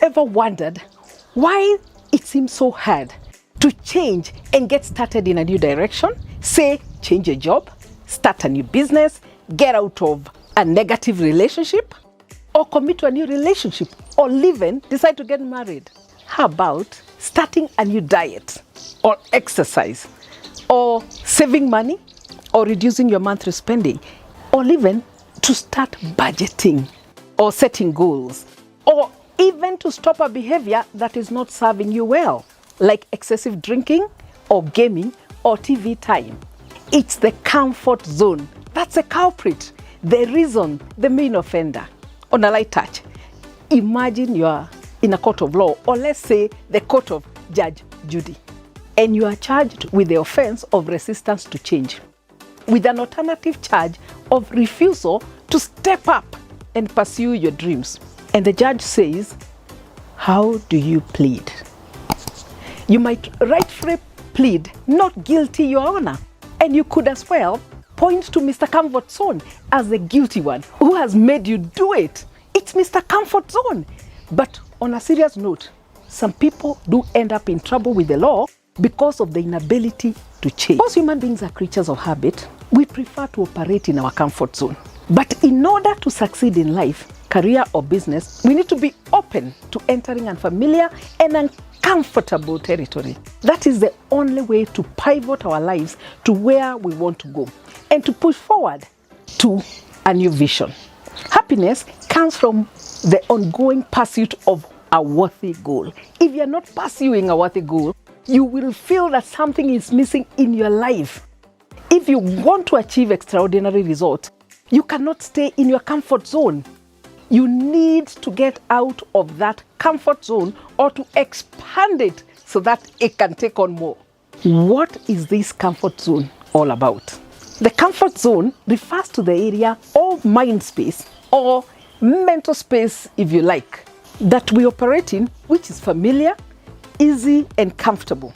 ever wondered why it seems so hard to change and get started in a new direction? Say, change your job, start a new business, get out of a negative relationship, or commit to a new relationship, or even decide to get married. How about starting a new diet, or exercise, or saving money, or reducing your monthly spending, or even to start budgeting, or setting goals, or even to stop a behavior that is not serving you well, like excessive drinking, or gaming, or TV time. It's the comfort zone. That's a culprit, the reason, the main offender. On a light touch, imagine you are in a court of law, or let's say the court of Judge Judy, and you are charged with the offense of resistance to change, with an alternative charge of refusal to step up and pursue your dreams. And the judge says, how do you plead? You might rightfully plead not guilty, Your Honor, and you could as well point to Mr. Comfort Zone as the guilty one who has made you do it. It's Mr. Comfort Zone. But on a serious note, some people do end up in trouble with the law because of the inability to change. Most human beings are creatures of habit. We prefer to operate in our comfort zone. But in order to succeed in life, career or business, we need to be open to entering unfamiliar and uncomfortable territory. That is the only way to pivot our lives to where we want to go and to push forward to a new vision. Happiness comes from the ongoing pursuit of a worthy goal. If you're not pursuing a worthy goal, you will feel that something is missing in your life. If you want to achieve extraordinary results, you cannot stay in your comfort zone. You need to get out of that comfort zone or to expand it so that it can take on more. What is this comfort zone all about? The comfort zone refers to the area of mind space or mental space, if you like, that we operate in, which is familiar, easy, and comfortable.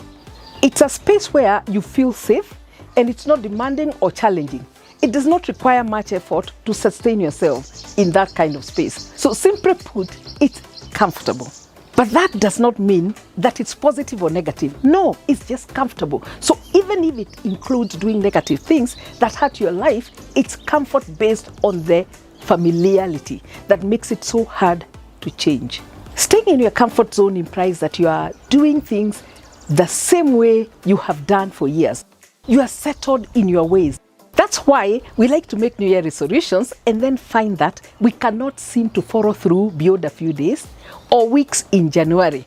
It's a space where you feel safe and it's not demanding or challenging. It does not require much effort to sustain yourself in that kind of space. So simply put, it's comfortable. But that does not mean that it's positive or negative. No, it's just comfortable. So even if it includes doing negative things that hurt your life, it's comfort based on the familiarity that makes it so hard to change. Staying in your comfort zone implies that you are doing things the same way you have done for years. You are settled in your ways. That's why we like to make New Year resolutions and then find that we cannot seem to follow through beyond a few days or weeks in January.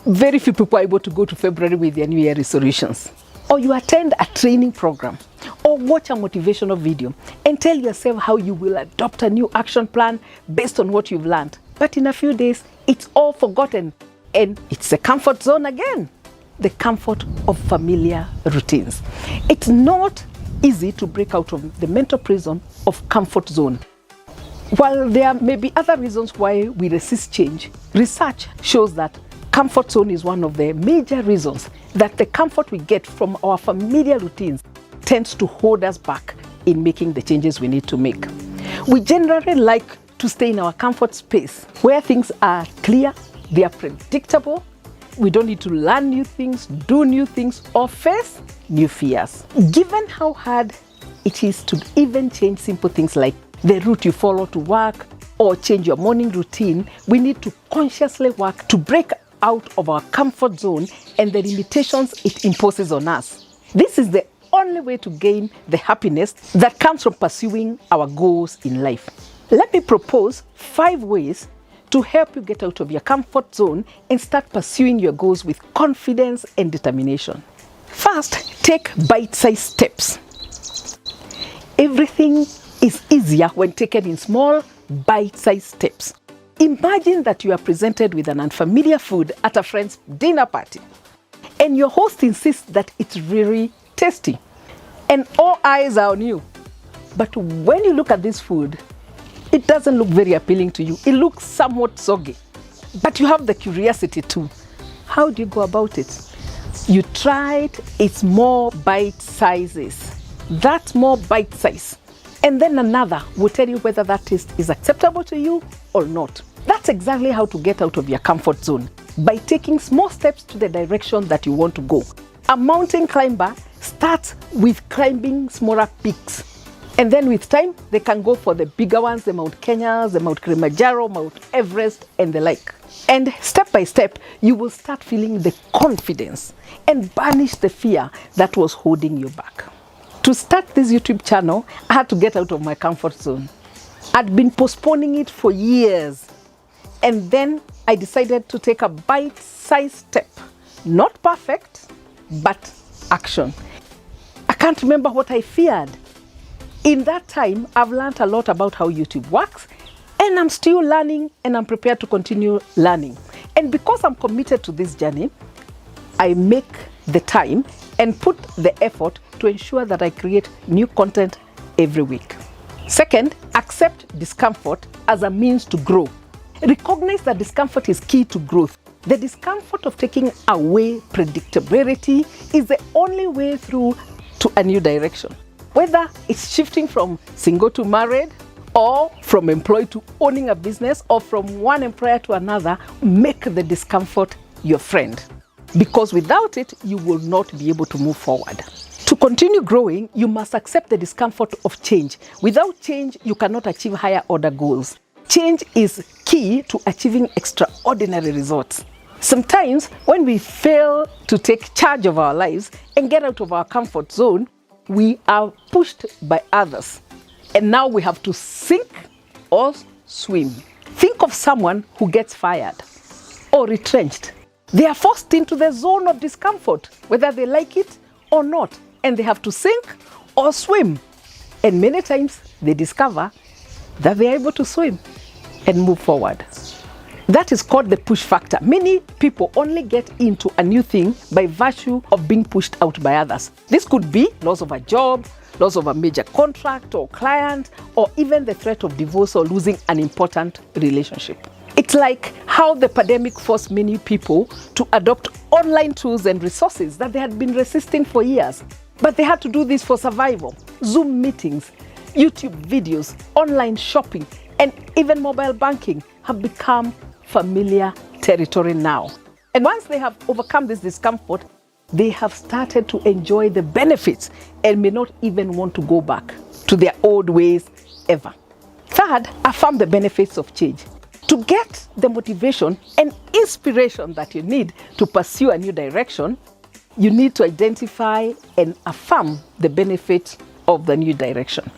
Very few people are able to go to February with their New Year resolutions. Or you attend a training program or watch a motivational video and tell yourself how you will adopt a new action plan based on what you've learned. But in a few days, it's all forgotten and it's the comfort zone again. The comfort of familiar routines. It's not easy to break out of the mental prison of comfort zone. While there may be other reasons why we resist change, research shows that comfort zone is one of the major reasons that the comfort we get from our familiar routines tends to hold us back in making the changes we need to make. We generally like to stay in our comfort space where things are clear, they are predictable, we don't need to learn new things, do new things, or face new fears. Given how hard it is to even change simple things like the route you follow to work or change your morning routine, we need to consciously work to break out of our comfort zone and the limitations it imposes on us. This is the only way to gain the happiness that comes from pursuing our goals in life. Let me propose 5 ways to help you get out of your comfort zone and start pursuing your goals with confidence and determination. First, take bite-sized steps. Everything is easier when taken in small, bite-sized steps. Imagine that you are presented with an unfamiliar food at a friend's dinner party, and your host insists that it's really tasty, and all eyes are on you. But when you look at this food, it doesn't look very appealing to you. It looks somewhat soggy. But you have the curiosity too. How do you go about it? You try it, it's more bite sizes. That's more bite size. And then another will tell you whether that taste is acceptable to you or not. That's exactly how to get out of your comfort zone, by taking small steps to the direction that you want to go. A mountain climber starts with climbing smaller peaks, and then with time they can go for the bigger ones, the Mount Kenyas, the Mount Kilimanjaro, Mount Everest, and the like. And step by step, you will start feeling the confidence and banish the fear that was holding you back. To start this YouTube channel, I had to get out of my comfort zone. I'd been postponing it for years. And then I decided to take a bite-sized step. Not perfect, but action. I can't remember what I feared. In that time, I've learned a lot about how YouTube works, and I'm still learning, and I'm prepared to continue learning. And because I'm committed to this journey, I make the time and put the effort to ensure that I create new content every week. Second, accept discomfort as a means to grow. Recognize that discomfort is key to growth. The discomfort of taking away predictability is the only way through to a new direction. Whether it's shifting from single to married, or from employed to owning a business, or from one employer to another, make the discomfort your friend. Because without it, you will not be able to move forward. To continue growing, you must accept the discomfort of change. Without change, you cannot achieve higher order goals. Change is key to achieving extraordinary results. Sometimes when we fail to take charge of our lives and get out of our comfort zone, we are pushed by others. And now we have to sink or swim. Think of someone who gets fired or retrenched. They are forced into the zone of discomfort, whether they like it or not, and they have to sink or swim. And many times they discover that they are able to swim and move forward. That is called the push factor. Many people only get into a new thing by virtue of being pushed out by others. This could be loss of a job, loss of a major contract or client, or even the threat of divorce or losing an important relationship. It's like how the pandemic forced many people to adopt online tools and resources that they had been resisting for years. But they had to do this for survival. Zoom meetings, YouTube videos, online shopping, and even mobile banking have become familiar territory now. And once they have overcome this discomfort, they have started to enjoy the benefits and may not even want to go back to their old ways ever. Third, affirm the benefits of change. To get the motivation and inspiration that you need to pursue a new direction, you need to identify and affirm the benefits of the new direction.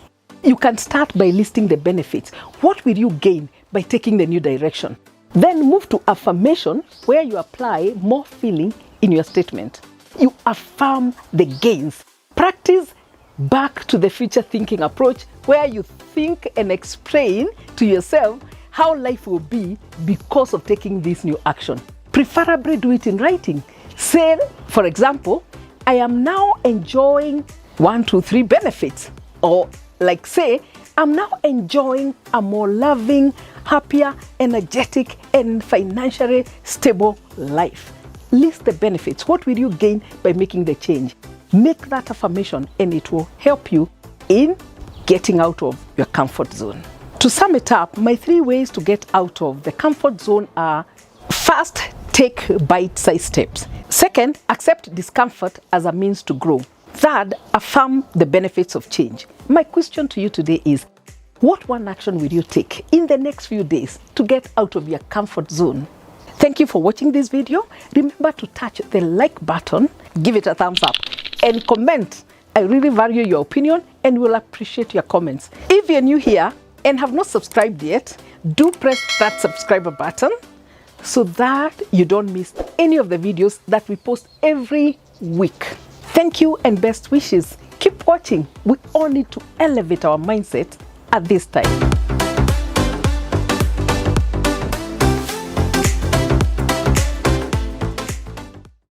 You can start by listing the benefits. What will you gain by taking the new direction? Then move to affirmation, where you apply more feeling in your statement. You affirm the gains. Practice back to the future thinking approach, where you think and explain to yourself how life will be because of taking this new action. Preferably do it in writing. Say, for example, I am now enjoying 1, 2, 3 benefits. Or like say, I'm now enjoying a more loving, happier, energetic, and financially stable life. List the benefits. What will you gain by making the change? Make that affirmation and it will help you in getting out of your comfort zone. To sum it up, my 3 ways to get out of the comfort zone are: first, take bite-sized steps. Second, accept discomfort as a means to grow. Third, affirm the benefits of change. My question to you today is, what one action will you take in the next few days to get out of your comfort zone? Thank you for watching this video. Remember to touch the like button, give it a thumbs up, and comment. I really value your opinion and will appreciate your comments. If you're new here and have not subscribed yet, do press that subscribe button so that you don't miss any of the videos that we post every week. Thank you and best wishes. Keep watching. We all need to elevate our mindset at this time.